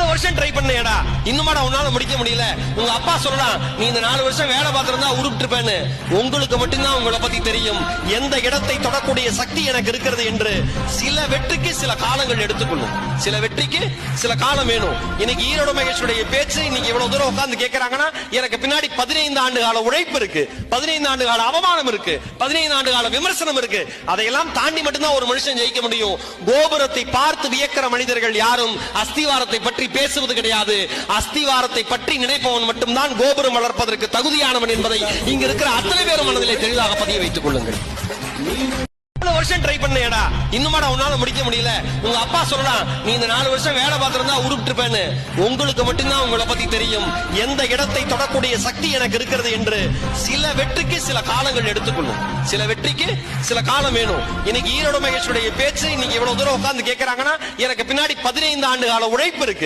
வருஷம் ட்ரை பண்ணேடா, இன்னுமாடா உன்னால முடிக்க முடியல. உங்க அப்பா சொல்லலாம், நீ இந்த 4 வருஷம் வேலை பார்த்திருந்தா உருப்பிட்டுருப்பேன்னு. உங்களுக்கு மட்டும்தான் உங்களை பத்தி தெரியும், எந்த இடத்தை தொடக்கூடிய சக்தி எனக்கு இருக்கிறது என்று. சில வெற்றிக்கு சில காலங்கள் எடுத்துக்கொள்ளும், சில வெற்றிக்கு சில காலம் வேணும். இன்னைக்கு ஈரோடு மகேஷுடைய பேச்சு இன்னைக்கு இவ்வளவு தூரம் உட்கார்ந்து கேட்கறாங்கன்னா, எனக்கு பின்னாடி 15 ஆண்டு கால உழைப்பு இருக்கு, 15 ஆண்டு கால அவமானம் இருக்கு, 15 ஆண்டு கால விமர்சனம் இருக்கு. அதையெல்லாம் தாண்டி மட்டும்தான் ஒரு மனுஷன் ஜெயிக்க முடியும். கோபுரத்தை பார்த்து வியக்கிற மனிதர்கள் யாரும் அஸ்திவாரத்தை பற்றி பேசுவது கிடையாது. அஸ்திவாரத்தை பற்றி நினைப்பவன் மட்டும்தான் கோபுரம் வளர்ப்பதற்கு தகுதியானவன் என்பதை இங்க இருக்கிற அத்தனை பேரும் மனதிலே தெளிவாக பதிய வைத்துக் கொள்ளுங்கள். வருஷம் ட்ரை பண்ணேடா, இன்னுமாடா உன்னால முடிக்க முடியல. உங்க அப்பா சொல்லலாம், நீ இந்த 4 வருஷம் வேலை பார்த்திருந்தா உருப்பிட்டுருப்பேன்னு. உங்களுக்கு மட்டும்தான் உங்களை பத்தி தெரியும், எந்த இடத்தை தொடக்கூடிய சக்தி எனக்கு இருக்கிறது என்று. சில வெற்றிக்கு சில காலங்கள் எடுத்துக்கொள்ளும், சில வெற்றிக்கு சில காலம் வேணும். இன்னைக்கு ஈரோடு மகேஷுடைய பேச்சு இன்னைக்கு இவ்வளவு தூரம் உட்கார்ந்து கேட்கறாங்கன்னா, எனக்கு பின்னாடி 15 ஆண்டு கால உழைப்பு இருக்கு.